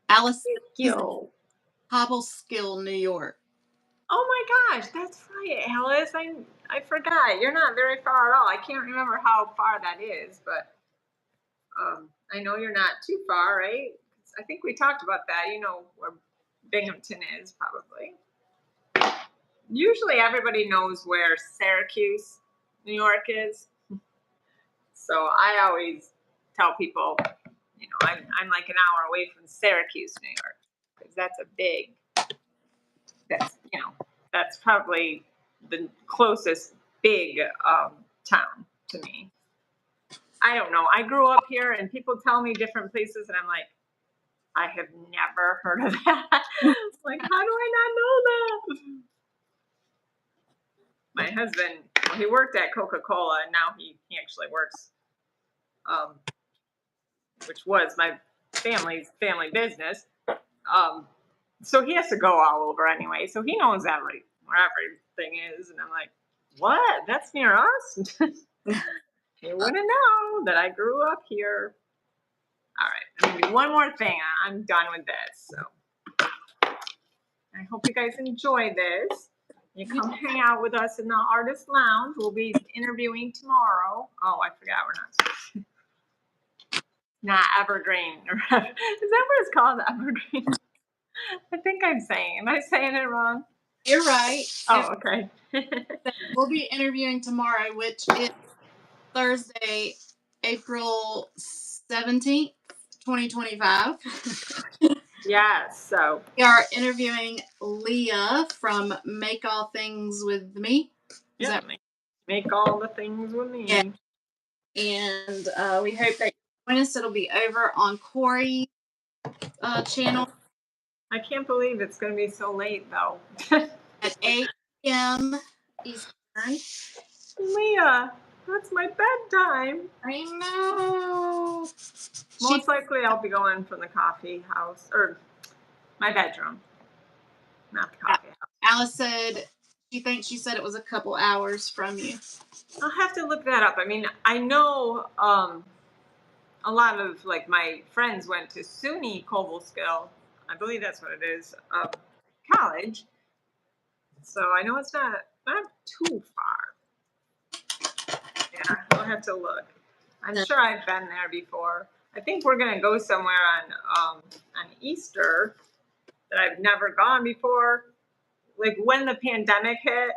Alice, he's in Yo. Cobleskill, New York. Oh my gosh, that's right, Alice. I forgot. You're not very far at all. I can't remember how far that is, but I know you're not too far, right? I think we talked about that. You know where Binghamton is, probably. Usually everybody knows where Syracuse, New York is. So I always tell people, I'm like an hour away from Syracuse, New York, because that's probably the closest big town to me. I don't know. I grew up here, and people tell me different places, and I'm like, I have never heard of that. Like, how do I not know that? My husband, well, he worked at Coca-Cola, and now he actually works, which was my family's family business. So he has to go all over anyway. So he knows where everything is, and I'm like, what? That's near us? You wouldn't know that I grew up here. All right, I'm gonna do one more thing. I'm done with this. So I hope you guys enjoy this. You come hang out with us in the artist lounge. We'll be interviewing tomorrow. Oh, I forgot we're not Evergreen. Is that what it's called? Evergreen? I think I'm saying. Am I saying it wrong? You're right. Oh, okay. We'll be interviewing tomorrow, which is Thursday, April 17th, 2025. Yes. So We are interviewing Leah from Make All Things with Me. Is yeah, that Make all the things with me. Yeah. And we hope that you join us. It'll be over on Corey's channel I can't believe it's going to be so late, though. at 8 p.m. Eastern. Leah, that's my bedtime. I know. Most likely I'll be going from the coffee house, or my bedroom. Not the coffee house. Alice said she said it was a couple hours from you. I'll have to look that up. I mean, I know a lot of like my friends went to SUNY Cobleskill. I believe that's what it is. College. So I know it's not too far. Yeah, I'll have to look. I'm sure I've been there before. I think we're gonna go somewhere on Easter that I've never gone before. Like when the pandemic hit,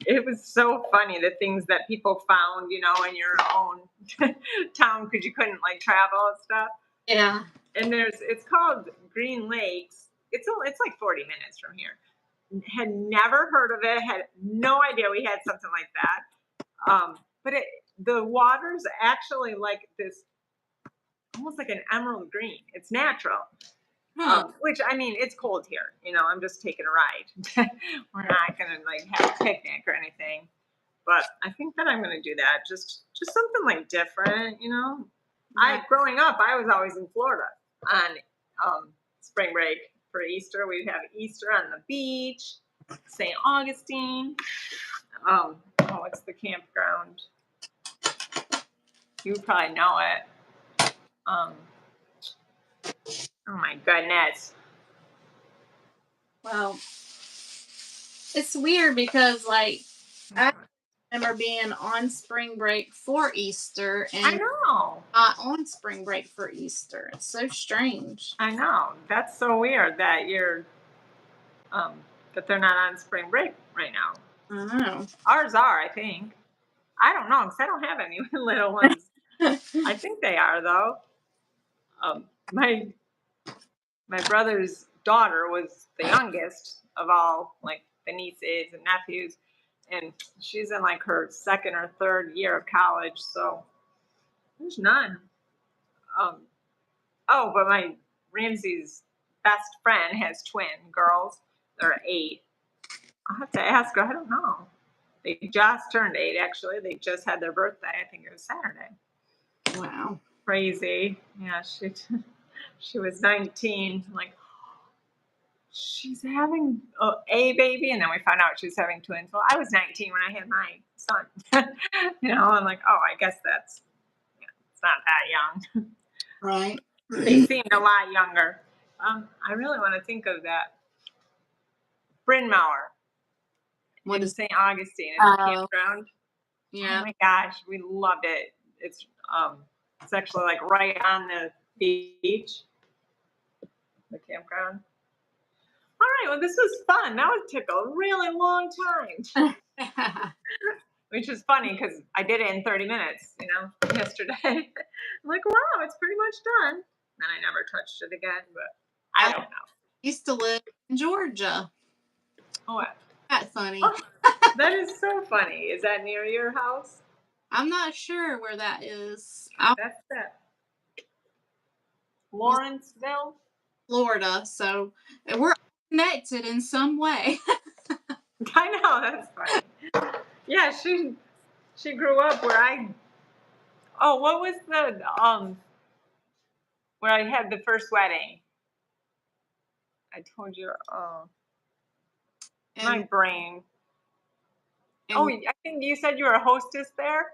it was so funny the things that people found, you know, in your own town because you couldn't like travel and stuff. Yeah. And it's called Green Lakes. It's like 40 minutes from here. Had never heard of it. Had no idea we had something like that. But the water's actually like this, almost like an emerald green. It's natural. Which, I mean, it's cold here. You know, I'm just taking a ride. We're not gonna like have a picnic or anything. But I think that I'm gonna do that. Just something like different. You know, growing up, I was always in Florida on spring break for Easter. We'd have Easter on the beach, St. Augustine. What's the campground? You probably know it. Oh my goodness. Well, it's weird because like I remember being on spring break for Easter and I know. not on spring break for Easter. It's so strange. I know. That's so weird that you're that they're not on spring break right now. I know. Ours are, I think. I don't know because I don't have any little ones. I think they are though. My brother's daughter was the youngest of all, like the nieces and nephews, and she's in like her second or third year of college. So there's none. But my Ramsey's best friend has twin girls. They're 8. I'll have to ask her. I don't know. They just turned 8, actually. They just had their birthday. I think it was Saturday. Wow. Crazy. Yeah, she was 19. I'm like, she's having a baby, and then we found out she was having twins. Well, I was 19 when I had my son. You know, I'm like, oh, I guess it's not that young. Right. They seemed a lot younger. I really want to think of that. Bryn Mawr. What in is St. Augustine in the campground? Yeah. Oh my gosh, we loved it. It's actually like right on the beach, the campground. All right, well, this was fun. That would take a really long time. Which is funny because I did it in 30 minutes, you know, yesterday. I'm like, wow, it's pretty much done. And I never touched it again, but I don't know. Used to live in Georgia. Oh, what? That's funny. Oh, that is so funny. Is that near your house? I'm not sure where that is. That's that. Lawrenceville, Florida, so we're connected in some way. I know, that's funny. Yeah, she grew up where what was the where I had the first wedding? I told you, my brain. I think you said you were a hostess there?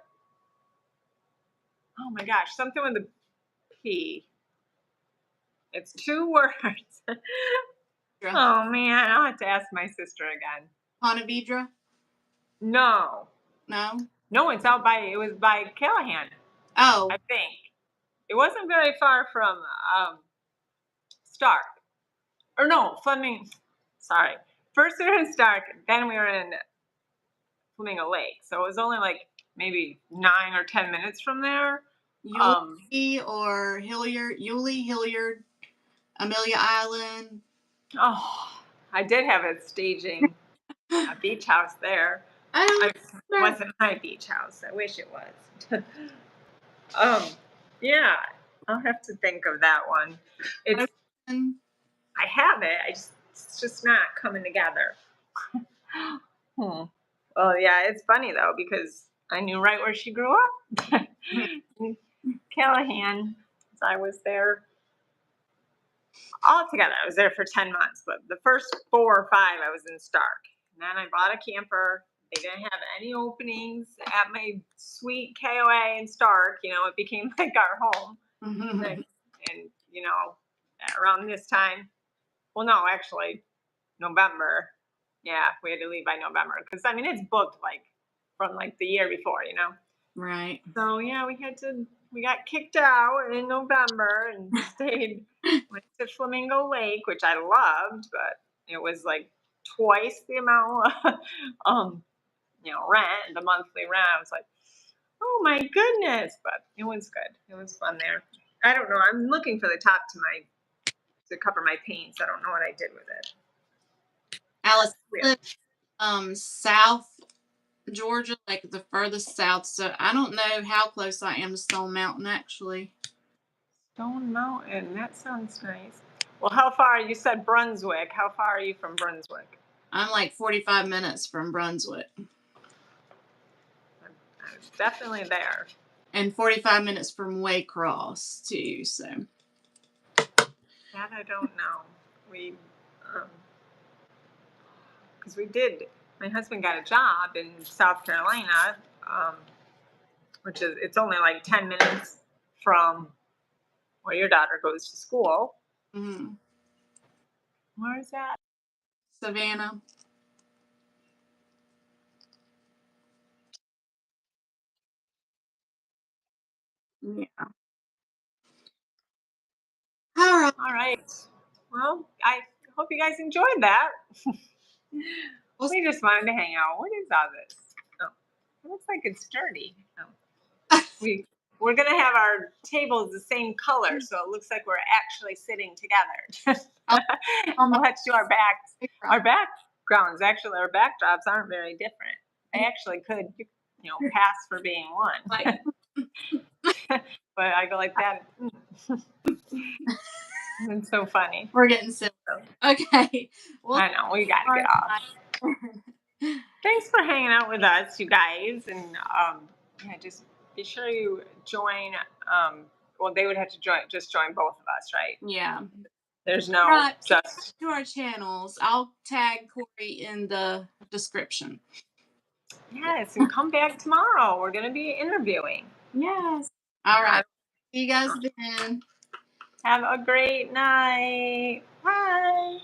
Oh my gosh, something with a P. It's 2 words. Oh man, I'll have to ask my sister again. Ponte Vedra? No. No? No, it was by Callahan. Oh. I think. It wasn't very far from Stark. Or no, Fleming. Sorry. First we were in Stark, then we were in Flamingo Lake. So it was only like maybe 9 or 10 minutes from there. Yulee or Hilliard, Amelia Island. Oh, I did have a staging a beach house there. I don't It know. wasn't my beach house. I wish it was. Yeah, I'll have to think of that one. It's I have it. It's just not coming together. Hmm. Well, yeah, it's funny though because I knew right where she grew up. Callahan. So I was there altogether. I was there for 10 months, but the first 4 or 5 I was in Stark. And then I bought a camper. They didn't have any openings at my sweet KOA in Stark. It became like our home. And, around this time, well, no, actually, November. Yeah, we had to leave by November because it's booked from the year before. Right. So yeah, we got kicked out in November and went to Flamingo Lake, which I loved, but it was like twice the amount of rent, the monthly rent. I was like, oh my goodness, but it was good. It was fun there. I don't know. I'm looking for the top to cover my paints. I don't know what I did with it. Alice Weird. lived South Georgia, like the furthest south, so I don't know how close I am to Stone Mountain actually. Stone Mountain, that sounds nice. Well, how far? You said Brunswick. How far are you from Brunswick? I'm like 45 minutes from Brunswick. I was definitely there. And 45 minutes from Waycross too, so. That I don't know. We, because we did. My husband got a job in South Carolina, it's only like 10 minutes from where your daughter goes to school. Mm-hmm. Where is that? Savannah. Yeah. All right. Well, I hope you guys enjoyed that. We just wanted to hang out. What is all this? Oh, it looks like it's dirty. Oh. We're gonna have our tables the same color, so it looks like we're actually sitting together. Let's do our backs. Our backgrounds, actually, our backdrops aren't very different. They actually could, pass for being one. But I go like that. It's so funny. We're getting silly. Okay. Well, I know, we gotta get off. Thanks for hanging out with us, you guys. And just be sure you join. Well, they would have to join both of us, right? Yeah. There's no just to our channels. I'll tag Corey in the description. Yes, and come back tomorrow. We're going to be interviewing. Yes. All right. See you guys then. Have a great night. Bye.